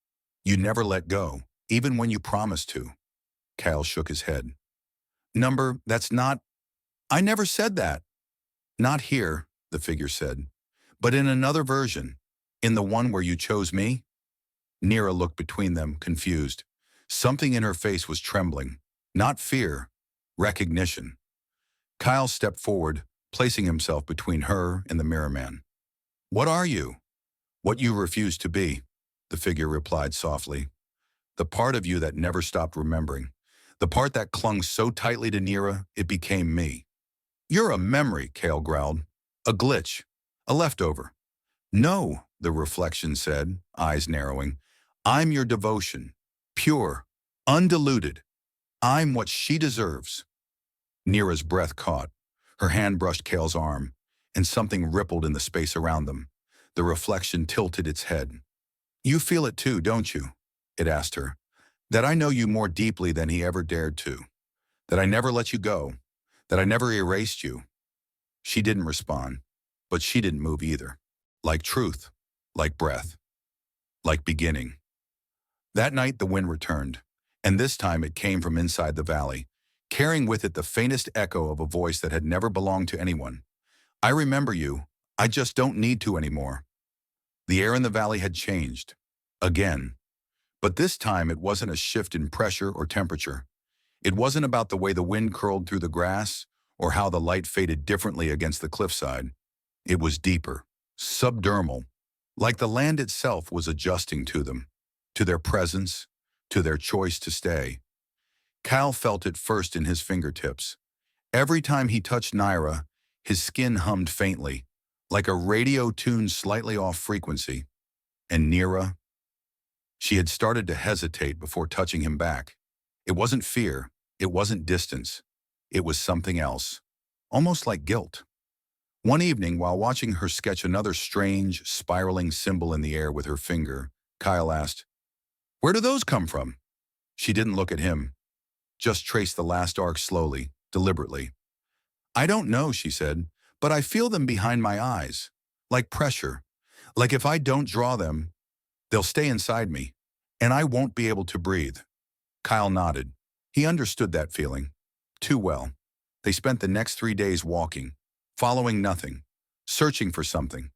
You never let go, even when you promised to." Kael shook his head. That's not... I never said that." "Not here," the figure said, "but in another version, in the one where you chose me." Nira looked between them, confused. Something in her face was trembling. Not fear, recognition. Kael stepped forward, placing himself between her and the mirror man. "What are you?" "What you refused to be," the figure replied softly. "The part of you that never stopped remembering. The part that clung so tightly to Nira, it became me." "You're a memory," Kael growled. "A glitch. A leftover." "No," the reflection said, eyes narrowing. "I'm your devotion. Pure. Undiluted. I'm what she deserves." Nira's breath caught. Her hand brushed Kael's arm, and something rippled in the space around them. The reflection tilted its head. "You feel it too, don't you?" it asked her. "That I know you more deeply than he ever dared to. That I never let you go. That I never erased you." She didn't respond, but she didn't move either. Like truth, like breath, like beginning. That night the wind returned, and this time it came from inside the valley, carrying with it the faintest echo of a voice that had never belonged to anyone. "I remember you. I just don't need to anymore." The air in the valley had changed. Again. But this time it wasn't a shift in pressure or temperature. It wasn't about the way the wind curled through the grass or how the light faded differently against the cliffside. It was deeper, subdermal, like the land itself was adjusting to them, to their presence, to their choice to stay. Kael felt it first in his fingertips. Every time he touched Nira, his skin hummed faintly, like a radio tuned slightly off frequency. And Nira? She had started to hesitate before touching him back. It wasn't fear, it wasn't distance. It was something else, almost like guilt. One evening, while watching her sketch another strange, spiraling symbol in the air with her finger, Kael asked, "Where do those come from?" She didn't look at him, just traced the last arc slowly, deliberately. "I don't know," she said, "but I feel them behind my eyes, like pressure. Like if I don't draw them, they'll stay inside me, and I won't be able to breathe." Kael nodded. He understood that feeling too well. They spent the next 3 days walking, following nothing, searching for something.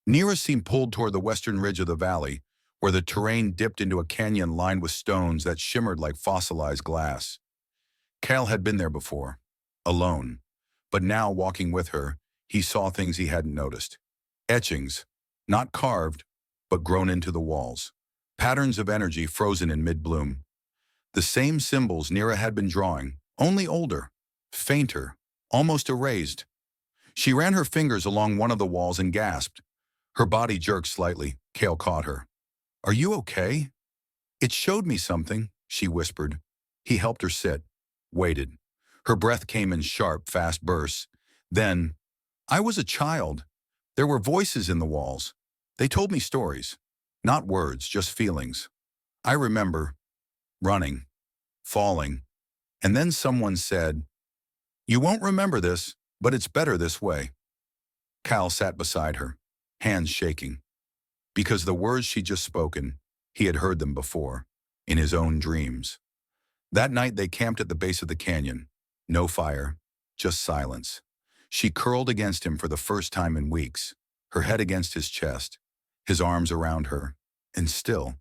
Nira seemed pulled toward the western ridge of the valley, where the terrain dipped into a canyon lined with stones that shimmered like fossilized glass. Kael had been there before, alone, but now, walking with her, he saw things he hadn't noticed. Etchings, not carved, but grown into the walls. Patterns of energy frozen in mid-bloom. The same symbols Nira had been drawing, only older, fainter, almost erased. She ran her fingers along one of the walls and gasped. Her body jerked slightly. Kael caught her. "Are you okay?" "It showed me something," she whispered. He helped her sit, waited. Her breath came in sharp, fast bursts. Then, I was a child. There were voices in the walls. They told me stories. Not words, just feelings. I remember running, falling, and then someone said, "You won't remember this, but it's better this way." Cal sat beside her, hands shaking, because the words she'd just spoken, he had heard them before, in his own dreams. That night they camped at the base of the canyon. No fire, just silence. She curled against him for the first time in weeks, her head against his chest, his arms around her, and still,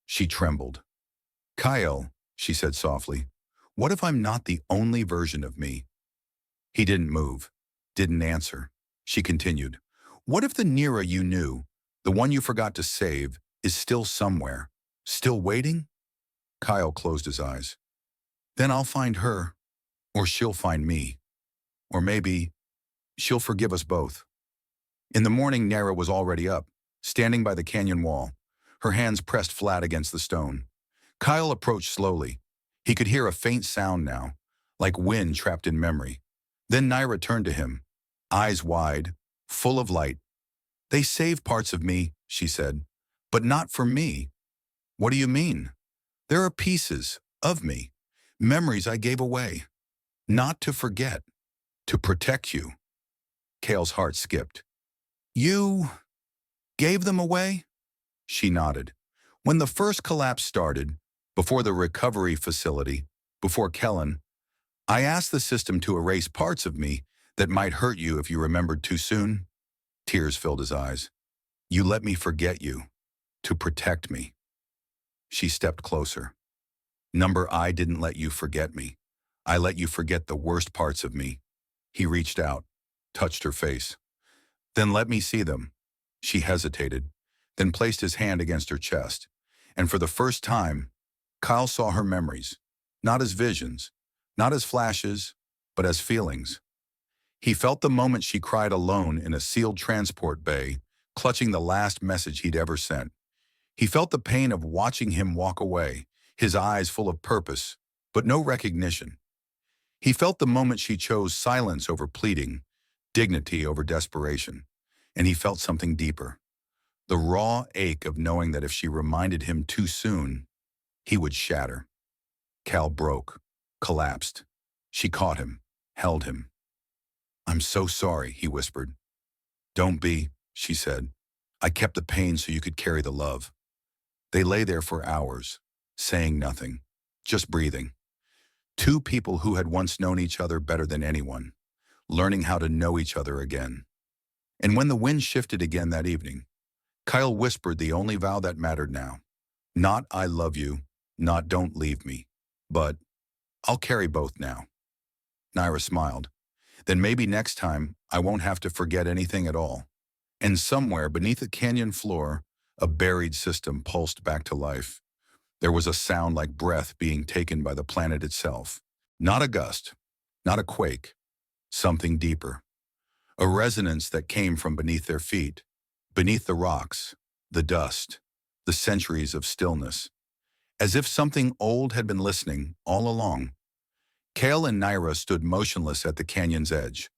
she trembled. "Kael," she said softly, "what if I'm not the only version of me?" He didn't move, didn't answer. She continued, "What if the Nira you knew, the one you forgot to save, is still somewhere, still waiting?" Kael closed his eyes. "Then I'll find her, or she'll find me. Or maybe she'll forgive us both." In the morning, Nara was already up, standing by the canyon wall, her hands pressed flat against the stone. Kyle approached slowly. He could hear a faint sound now, like wind trapped in memory. Then Naira turned to him, eyes wide, full of light. "They saved parts of me," she said, "but not for me." "What do you mean?" "There are pieces of me, memories I gave away. Not to forget, to protect you." Kael's heart skipped. "You gave them away?" She nodded. "When the first collapse started, before the recovery facility, before Kellen, I asked the system to erase parts of me that might hurt you if you remembered too soon." Tears filled his eyes. "You let me forget you, to protect me." She stepped closer. "Number, I didn't let you forget me. I let you forget the worst parts of me." He reached out, touched her face. "Then let me see them." She hesitated, then placed his hand against her chest. And for the first time, Kyle saw her memories, not as visions, not as flashes, but as feelings. He felt the moment she cried alone in a sealed transport bay, clutching the last message he'd ever sent. He felt the pain of watching him walk away, his eyes full of purpose, but no recognition. He felt the moment she chose silence over pleading, dignity over desperation, and he felt something deeper. The raw ache of knowing that if she reminded him too soon, he would shatter. Cal broke, collapsed. She caught him, held him. "I'm so sorry," he whispered. "Don't be," she said. "I kept the pain so you could carry the love." They lay there for hours, saying nothing, just breathing. Two people who had once known each other better than anyone, learning how to know each other again. And when the wind shifted again that evening, Kyle whispered the only vow that mattered now. Not "I love you," not "don't leave me," but "I'll carry both now." Naira smiled. "Then maybe next time I won't have to forget anything at all." And somewhere beneath the canyon floor, a buried system pulsed back to life. There was a sound like breath being taken by the planet itself. Not a gust, not a quake, something deeper. A resonance that came from beneath their feet, beneath the rocks, the dust, the centuries of stillness. As if something old had been listening all along. Kael and Naira stood motionless at the canyon's edge.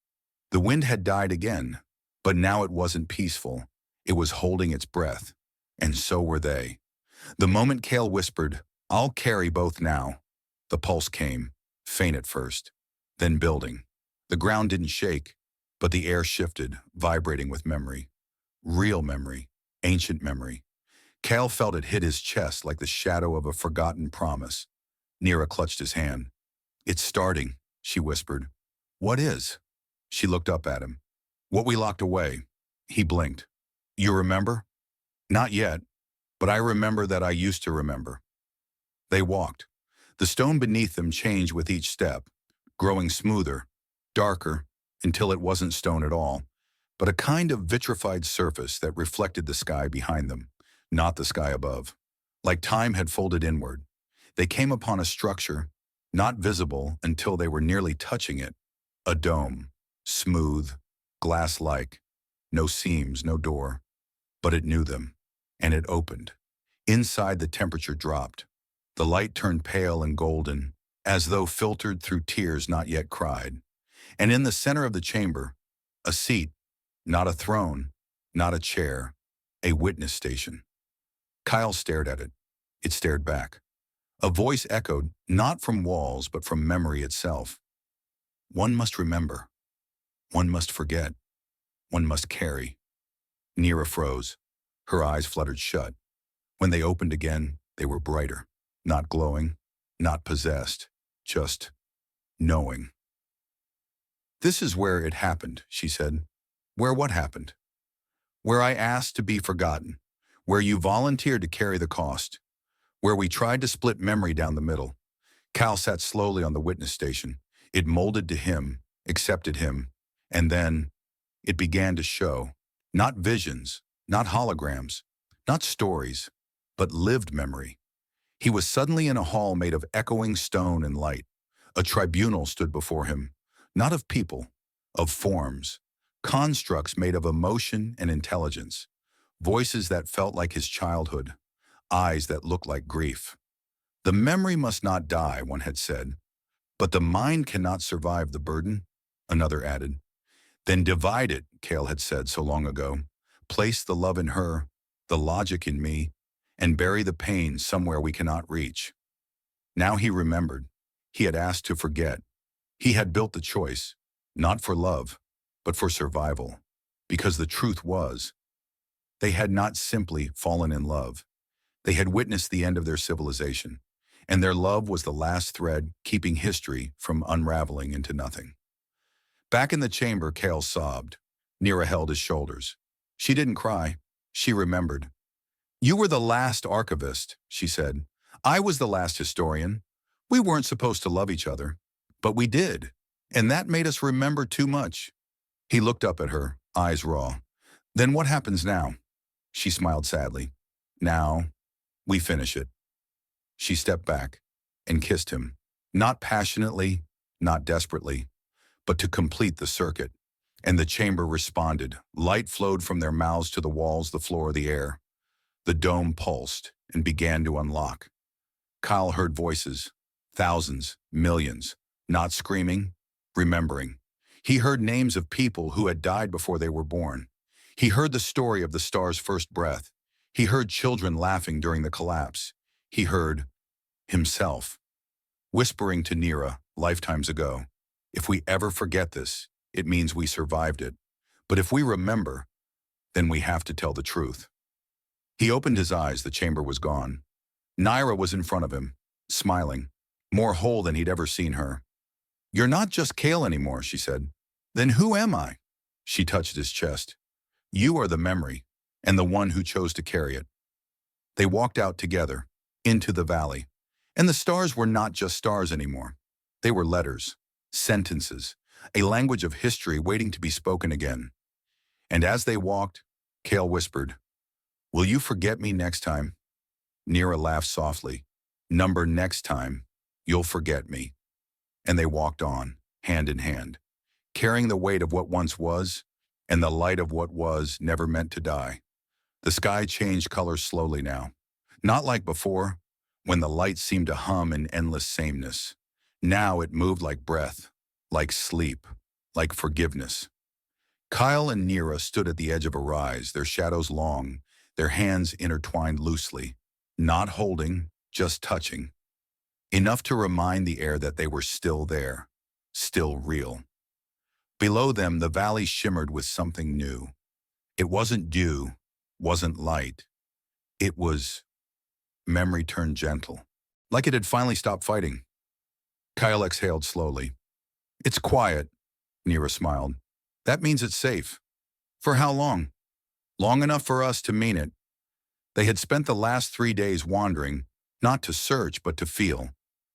The wind had died again, but now it wasn't peaceful. It was holding its breath, and so were they. The moment Kael whispered, "I'll carry both now," the pulse came, faint at first, then building. The ground didn't shake, but the air shifted, vibrating with memory. Real memory, ancient memory. Kael felt it hit his chest like the shadow of a forgotten promise. Nira clutched his hand. "It's starting," she whispered. "What is?" She looked up at him. "What we locked away." He blinked. "You remember?" "Not yet, but I remember that I used to remember." They walked. The stone beneath them changed with each step, growing smoother, darker, until it wasn't stone at all, but a kind of vitrified surface that reflected the sky behind them, not the sky above. Like time had folded inward. They came upon a structure, not visible until they were nearly touching it. A dome, smooth, glass-like, no seams, no door. But it knew them, and it opened. Inside, the temperature dropped. The light turned pale and golden, as though filtered through tears not yet cried. And in the center of the chamber, a seat, not a throne, not a chair, a witness station. Kael stared at it. It stared back. A voice echoed, not from walls, but from memory itself. One must remember. One must forget. One must carry. Nira froze. Her eyes fluttered shut. When they opened again, they were brighter. Not glowing, not possessed, just knowing. This is where it happened, she said. Where what happened? Where I asked to be forgotten. Where you volunteered to carry the cost. Where we tried to split memory down the middle. Kael sat slowly on the witness station. It molded to him, accepted him, and then it began to show. Not visions, not holograms, not stories, but lived memory. He was suddenly in a hall made of echoing stone and light. A tribunal stood before him, not of people, of forms, constructs made of emotion and intelligence, voices that felt like his childhood, eyes that looked like grief. The memory must not die, one had said, but the mind cannot survive the burden, another added. Then divide it, Kael had said so long ago. Place the love in her, the logic in me, and bury the pain somewhere we cannot reach. Now he remembered. He had asked to forget. He had built the choice, not for love, but for survival. Because the truth was, they had not simply fallen in love. They had witnessed the end of their civilization, and their love was the last thread keeping history from unraveling into nothing. Back in the chamber, Kael sobbed. Nira held his shoulders. She didn't cry. She remembered. You were the last archivist, she said. I was the last historian. We weren't supposed to love each other, but we did, and that made us remember too much. He looked up at her, eyes raw. Then what happens now? She smiled sadly. Now, we finish it. She stepped back and kissed him, not passionately, not desperately, but to complete the circuit. And the chamber responded. Light flowed from their mouths to the walls, the floor, the air. The dome pulsed and began to unlock. Kael heard voices, thousands, millions, not screaming, remembering. He heard names of people who had died before they were born. He heard the story of the star's first breath. He heard children laughing during the collapse. He heard himself, whispering to Nira lifetimes ago, if we ever forget this, it means we survived it. But if we remember, then we have to tell the truth. He opened his eyes, the chamber was gone. Nira was in front of him, smiling, more whole than he'd ever seen her. You're not just Kael anymore, she said. Then who am I? She touched his chest. You are the memory, and the one who chose to carry it. They walked out together, into the valley. And the stars were not just stars anymore. They were letters, sentences, a language of history waiting to be spoken again. And as they walked, Kael whispered, Will you forget me next time? Nira laughed softly. Number next time, you'll forget me. And they walked on, hand in hand, carrying the weight of what once was and the light of what was never meant to die. The sky changed color slowly now. Not like before, when the light seemed to hum in endless sameness. Now it moved like breath, like sleep, like forgiveness. Kael and Nira stood at the edge of a rise, their shadows long, their hands intertwined loosely, not holding, just touching. Enough to remind the air that they were still there, still real. Below them, the valley shimmered with something new. It wasn't dew, wasn't light. It was memory turned gentle, like it had finally stopped fighting. Kael exhaled slowly. It's quiet, Nira smiled. That means it's safe. For how long? Long enough for us to mean it. They had spent the last 3 days wandering, not to search, but to feel.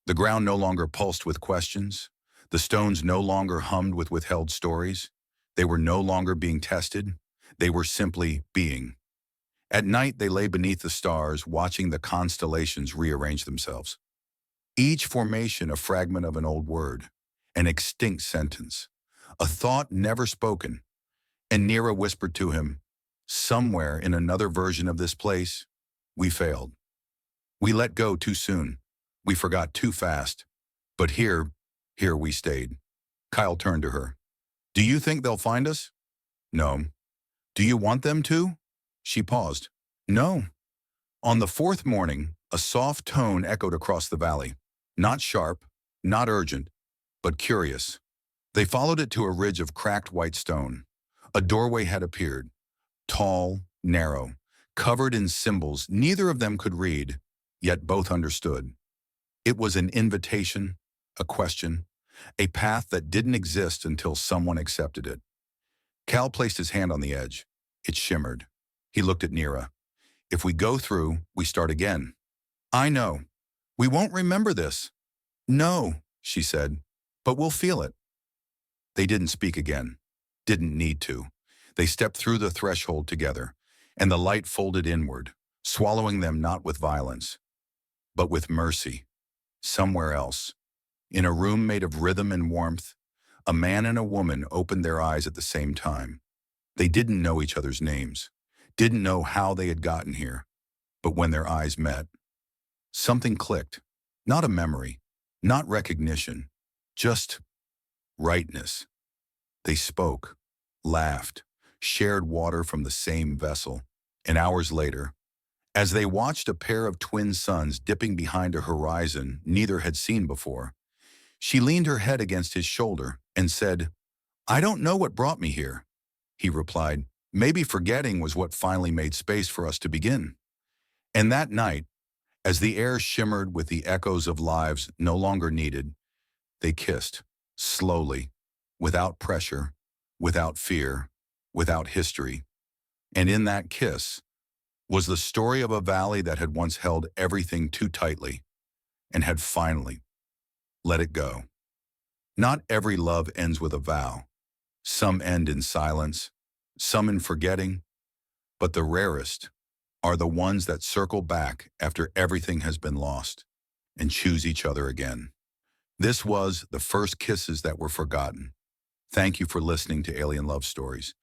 The ground no longer pulsed with questions. The stones no longer hummed with withheld stories. They were no longer being tested. They were simply being. At night, they lay beneath the stars, watching the constellations rearrange themselves. Each formation a fragment of an old word, an extinct sentence, a thought never spoken. And Nira whispered to him, somewhere in another version of this place, we failed. We let go too soon. We forgot too fast. But here we stayed. Kyle turned to her. Do you think they'll find us? No. Do you want them to? She paused. No. On the fourth morning, a soft tone echoed across the valley. Not sharp, not urgent, but curious. They followed it to a ridge of cracked white stone. A doorway had appeared, tall, narrow, covered in symbols neither of them could read, yet both understood. It was an invitation, a question, a path that didn't exist until someone accepted it. Cal placed his hand on the edge. It shimmered. He looked at Nira. If we go through, we start again. I know. We won't remember this. No, she said, but we'll feel it. They didn't speak again. Didn't need to. They stepped through the threshold together, and the light folded inward, swallowing them not with violence, but with mercy. Somewhere else, in a room made of rhythm and warmth, a man and a woman opened their eyes at the same time. They didn't know each other's names, didn't know how they had gotten here, but when their eyes met, something clicked. Not a memory, not recognition, just rightness. They spoke, laughed, shared water from the same vessel, and hours later, as they watched a pair of twin suns dipping behind a horizon neither had seen before, she leaned her head against his shoulder and said, I don't know what brought me here. He replied, maybe forgetting was what finally made space for us to begin. And that night, as the air shimmered with the echoes of lives no longer needed, they kissed, slowly, without pressure, without fear, without history. And in that kiss was the story of a valley that had once held everything too tightly and had finally let it go. Not every love ends with a vow. Some end in silence, some in forgetting, but the rarest are the ones that circle back after everything has been lost and choose each other again. This was The First Kisses That Were Forgotten. Thank you for listening to Alien Love Stories.